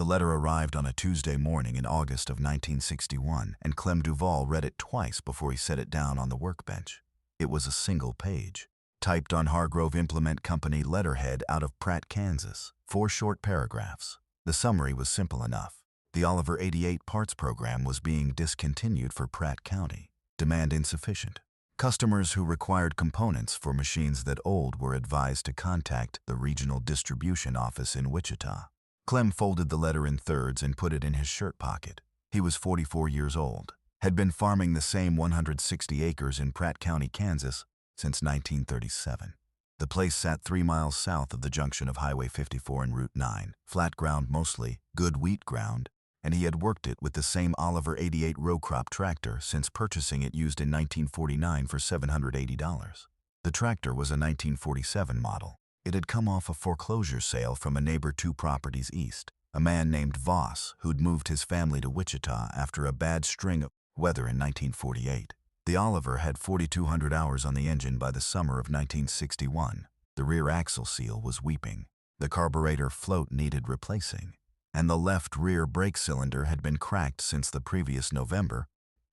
The letter arrived on a Tuesday morning in August of 1961, and Clem Duval read it twice before he set it down on the workbench. It was a single page, typed on Hargrove Implement Company letterhead out of Pratt, Kansas. 4 short paragraphs. The summary was simple enough. The Oliver 88 parts program was being discontinued for Pratt County. Demand insufficient. Customers who required components for machines that old were advised to contact the regional distribution office in Wichita. Clem folded the letter in thirds and put it in his shirt pocket. He was 44 years old, had been farming the same 160 acres in Pratt County, Kansas, since 1937. The place sat 3 miles south of the junction of Highway 54 and Route 9, flat ground mostly, good wheat ground, and he had worked it with the same Oliver 88 row crop tractor since purchasing it used in 1949 for $780. The tractor was a 1947 model. It had come off a foreclosure sale from a neighbor 2 properties east, a man named Voss who'd moved his family to Wichita after a bad string of weather in 1948. The Oliver had 4,200 hours on the engine by the summer of 1961. The rear axle seal was weeping. The carburetor float needed replacing, and the left rear brake cylinder had been cracked since the previous November,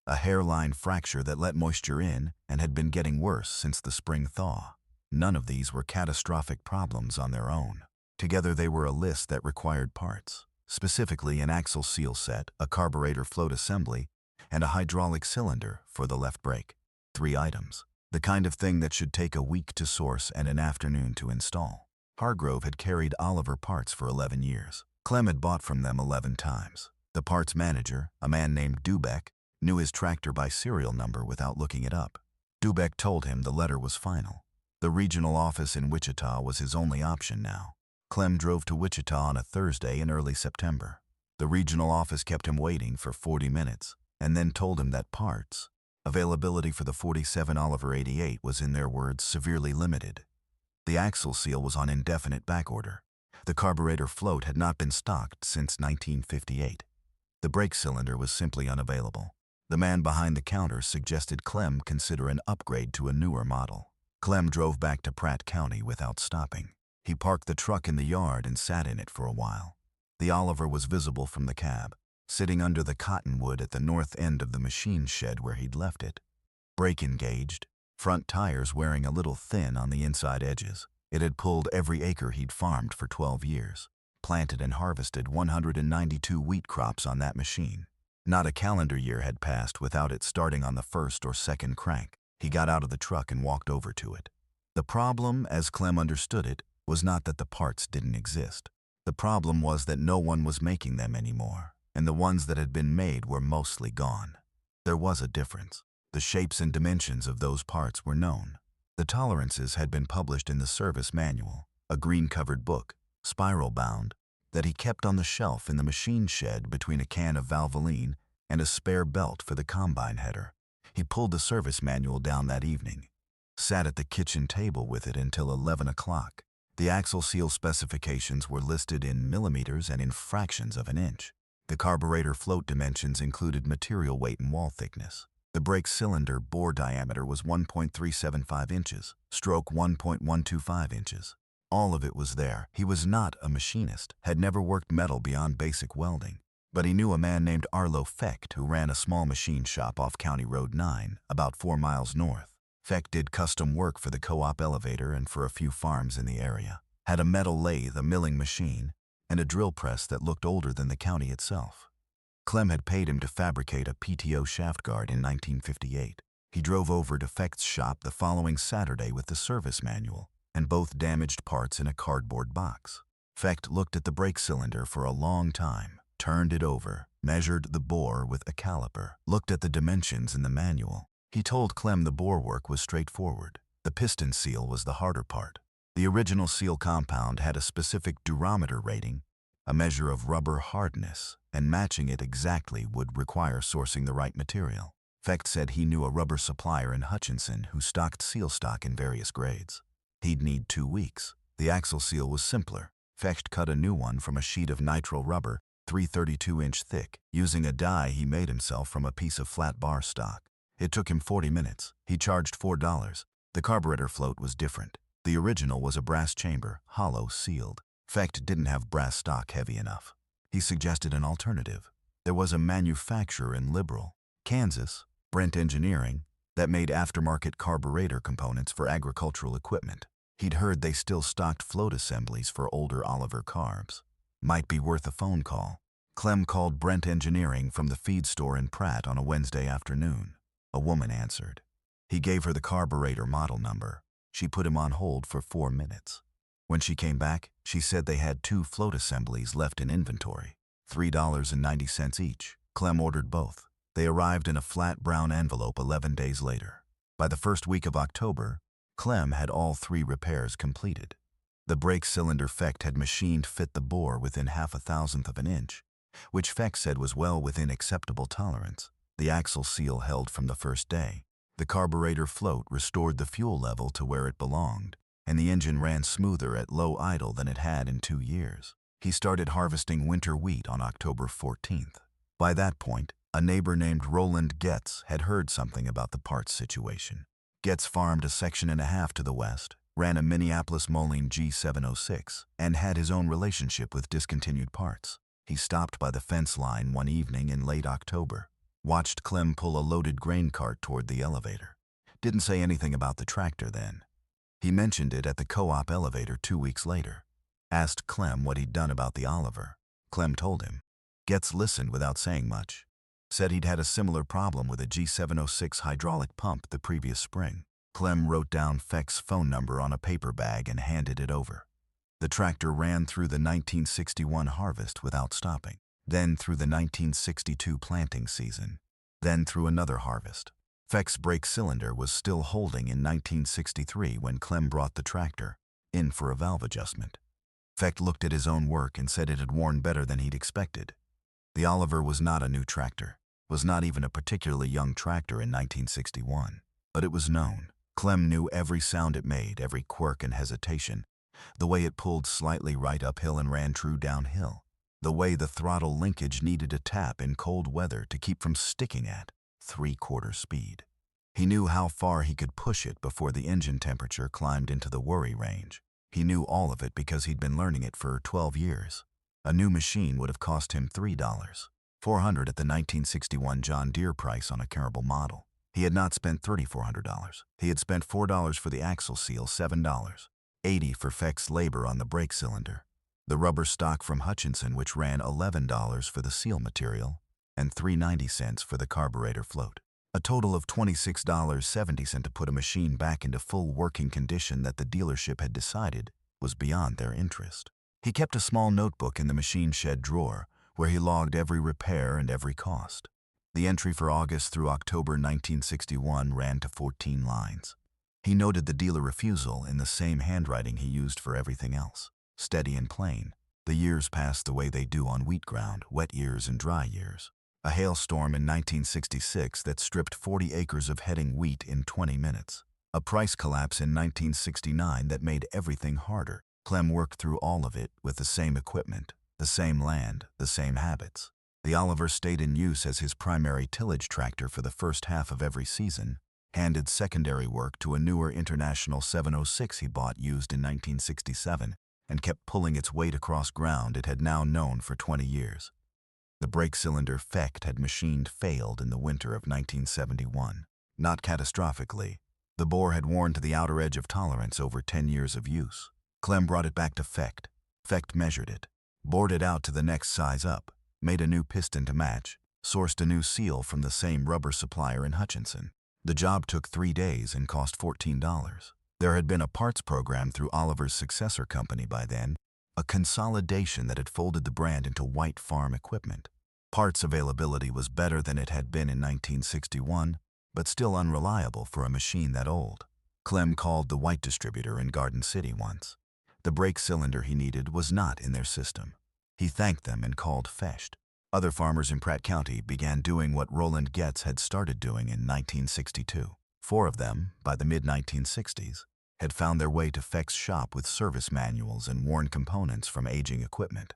a hairline fracture that let moisture in and had been getting worse since the spring thaw. None of these were catastrophic problems on their own. Together they were a list that required parts, specifically an axle seal set, a carburetor float assembly, and a hydraulic cylinder for the left brake. 3 items. The kind of thing that should take a week to source and an afternoon to install. Hargrove had carried Oliver parts for 11 years. Clem had bought from them 11 times. The parts manager, a man named Dubeck, knew his tractor by serial number without looking it up. Dubeck told him the letter was final. The regional office in Wichita was his only option now. Clem drove to Wichita on a Thursday in early September. The regional office kept him waiting for 40 minutes and then told him that parts availability for the 47 Oliver 88 was, in their words, severely limited. The axle seal was on indefinite backorder. The carburetor float had not been stocked since 1958. The brake cylinder was simply unavailable. The man behind the counter suggested Clem consider an upgrade to a newer model. Clem drove back to Pratt County without stopping. He parked the truck in the yard and sat in it for a while. The Oliver was visible from the cab, sitting under the cottonwood at the north end of the machine shed where he'd left it. Brake engaged, front tires wearing a little thin on the inside edges. It had pulled every acre he'd farmed for 12 years, planted and harvested 192 wheat crops on that machine. Not a calendar year had passed without it starting on the first or second crank. He got out of the truck and walked over to it. The problem, as Clem understood it, was not that the parts didn't exist. The problem was that no one was making them anymore, and the ones that had been made were mostly gone. There was a difference. The shapes and dimensions of those parts were known. The tolerances had been published in the service manual, a green-covered book, spiral-bound, that he kept on the shelf in the machine shed between a can of Valvoline and a spare belt for the combine header. He pulled the service manual down that evening, sat at the kitchen table with it until 11 o'clock. The axle seal specifications were listed in millimeters and in fractions of an inch. The carburetor float dimensions included material weight and wall thickness. The brake cylinder bore diameter was 1.375 inches, stroke 1.125 inches. All of it was there. He was not a machinist, had never worked metal beyond basic welding. But he knew a man named Arlo Fecht who ran a small machine shop off County Road 9, about 4 miles north. Fecht did custom work for the co-op elevator and for a few farms in the area. Had a metal lathe, a milling machine, and a drill press that looked older than the county itself. Clem had paid him to fabricate a PTO shaft guard in 1958. He drove over to Fecht's shop the following Saturday with the service manual and both damaged parts in a cardboard box. Fecht looked at the brake cylinder for a long time, turned it over, measured the bore with a caliper, looked at the dimensions in the manual. He told Clem the bore work was straightforward. The piston seal was the harder part. The original seal compound had a specific durometer rating, a measure of rubber hardness, and matching it exactly would require sourcing the right material. Fecht said he knew a rubber supplier in Hutchinson who stocked seal stock in various grades. He'd need 2 weeks. The axle seal was simpler. Fecht cut a new one from a sheet of nitrile rubber, 332-inch thick, using a die he made himself from a piece of flat bar stock. It took him 40 minutes. He charged $4. The carburetor float was different. The original was a brass chamber, hollow, sealed. Fecht didn't have brass stock heavy enough. He suggested an alternative. There was a manufacturer in Liberal, Kansas, Brent Engineering, that made aftermarket carburetor components for agricultural equipment. He'd heard they still stocked float assemblies for older Oliver carbs. Might be worth a phone call. Clem called Brent Engineering from the feed store in Pratt on a Wednesday afternoon. A woman answered. He gave her the carburetor model number. She put him on hold for 4 minutes. When she came back, she said they had 2 float assemblies left in inventory, $3.90 each. Clem ordered both. They arrived in a flat brown envelope 11 days later. By the first week of October, Clem had all 3 repairs completed. The brake cylinder Fecht had machined fit the bore within 0.5 of an inch, which Fecht said was well within acceptable tolerance. The axle seal held from the first day. The carburetor float restored the fuel level to where it belonged, and the engine ran smoother at low idle than it had in 2 years. He started harvesting winter wheat on October 14th. By that point, a neighbor named Roland Getz had heard something about the parts situation. Getz farmed a section and a half to the west, ran a Minneapolis Moline G706, and had his own relationship with discontinued parts. He stopped by the fence line one evening in late October, watched Clem pull a loaded grain cart toward the elevator. Didn't say anything about the tractor then. He mentioned it at the co-op elevator 2 weeks later. Asked Clem what he'd done about the Oliver. Clem told him. Getz listened without saying much. Said he'd had a similar problem with a G706 hydraulic pump the previous spring. Clem wrote down Fecht's phone number on a paper bag and handed it over. The tractor ran through the 1961 harvest without stopping, then through the 1962 planting season, then through another harvest. Fecht's brake cylinder was still holding in 1963 when Clem brought the tractor in for a valve adjustment. Fecht looked at his own work and said it had worn better than he'd expected. The Oliver was not a new tractor, was not even a particularly young tractor in 1961, but it was known. Clem knew every sound it made, every quirk and hesitation, the way it pulled slightly right uphill and ran true downhill, the way the throttle linkage needed a tap in cold weather to keep from sticking at 3/4 speed. He knew how far he could push it before the engine temperature climbed into the worry range. He knew all of it because he'd been learning it for 12 years. A new machine would have cost him $3,400 at the 1961 John Deere price on a comparable model. He had not spent $3,400. He had spent $4 for the axle seal, $7.80 for Fecht's labor on the brake cylinder, the rubber stock from Hutchinson which ran $11 for the seal material, and $3.90 for the carburetor float. A total of $26.70 to put a machine back into full working condition that the dealership had decided was beyond their interest. He kept a small notebook in the machine shed drawer where he logged every repair and every cost. The entry for August through October 1961 ran to 14 lines. He noted the dealer refusal in the same handwriting he used for everything else, steady and plain. The years passed the way they do on wheat ground, wet years and dry years. A hailstorm in 1966 that stripped 40 acres of heading wheat in 20 minutes. A price collapse in 1969 that made everything harder. Clem worked through all of it with the same equipment, the same land, the same habits. The Oliver stayed in use as his primary tillage tractor for the first half of every season, handed secondary work to a newer International 706 he bought used in 1967, and kept pulling its weight across ground it had now known for 20 years. The brake cylinder Fecht had machined failed in the winter of 1971. Not catastrophically. The bore had worn to the outer edge of tolerance over 10 years of use. Clem brought it back to Fecht. Fecht measured it, bored it out to the next size up, made a new piston to match, sourced a new seal from the same rubber supplier in Hutchinson. The job took 3 days and cost $14. There had been a parts program through Oliver's successor company by then, a consolidation that had folded the brand into White Farm Equipment. Parts availability was better than it had been in 1961, but still unreliable for a machine that old. Clem called the White distributor in Garden City once. The brake cylinder he needed was not in their system. He thanked them and called Fecht. Other farmers in Pratt County began doing what Roland Getz had started doing in 1962. 4 of them, by the mid-1960s, had found their way to Fecht's shop with service manuals and worn components from aging equipment.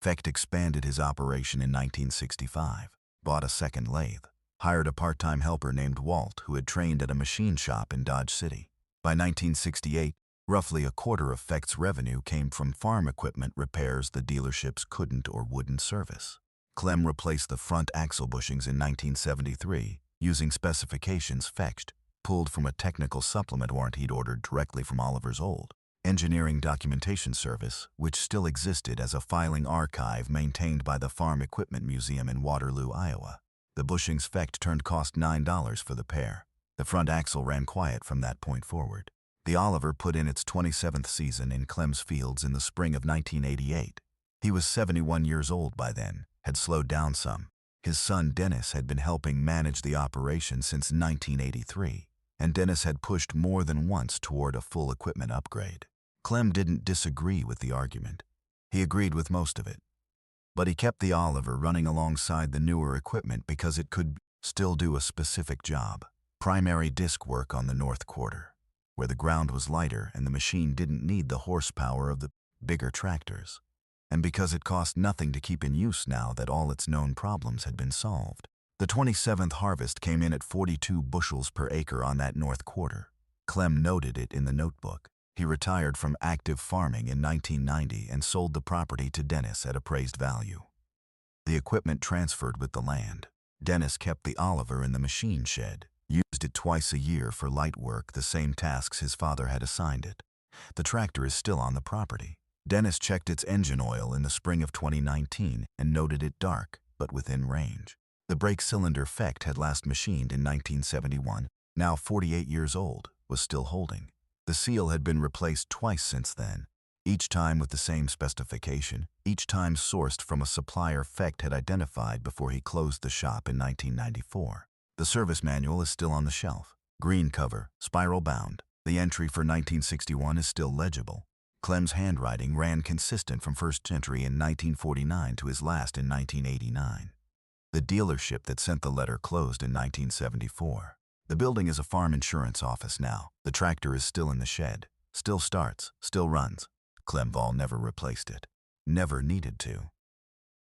Fecht expanded his operation in 1965, bought a second lathe, hired a part-time helper named Walt who had trained at a machine shop in Dodge City. By 1968, Roughly a quarter of Fecht's revenue came from farm equipment repairs the dealerships couldn't or wouldn't service. Clem replaced the front axle bushings in 1973 using specifications Fecht pulled from a technical supplement warrant he'd ordered directly from Oliver's old engineering documentation service, which still existed as a filing archive maintained by the Farm Equipment Museum in Waterloo, Iowa. The bushings Fecht turned cost $9 for the pair. The front axle ran quiet from that point forward. The Oliver put in its 27th season in Clem's fields in the spring of 1988. He was 71 years old by then, had slowed down some. His son Dennis had been helping manage the operation since 1983, and Dennis had pushed more than once toward a full equipment upgrade. Clem didn't disagree with the argument. He agreed with most of it. But he kept the Oliver running alongside the newer equipment because it could still do a specific job. Primary disc work on the North Quarter, where the ground was lighter and the machine didn't need the horsepower of the bigger tractors, and because it cost nothing to keep in use now that all its known problems had been solved. The 27th harvest came in at 42 bushels per acre on that North Quarter. Clem noted it in the notebook. He retired from active farming in 1990 and sold the property to Dennis at appraised value. The equipment transferred with the land. Dennis kept the Oliver in the machine shed, used it twice a year for light work, the same tasks his father had assigned it. The tractor is still on the property. Dennis checked its engine oil in the spring of 2019 and noted it dark, but within range. The brake cylinder Fecht had last machined in 1971, now 48 years old, was still holding. The seal had been replaced twice since then, each time with the same specification, each time sourced from a supplier Fecht had identified before he closed the shop in 1994. The service manual is still on the shelf. Green cover, spiral bound. The entry for 1961 is still legible. Clem's handwriting ran consistent from first entry in 1949 to his last in 1989. The dealership that sent the letter closed in 1974. The building is a farm insurance office now. The tractor is still in the shed. Still starts, still runs. Clem Vall never replaced it. Never needed to.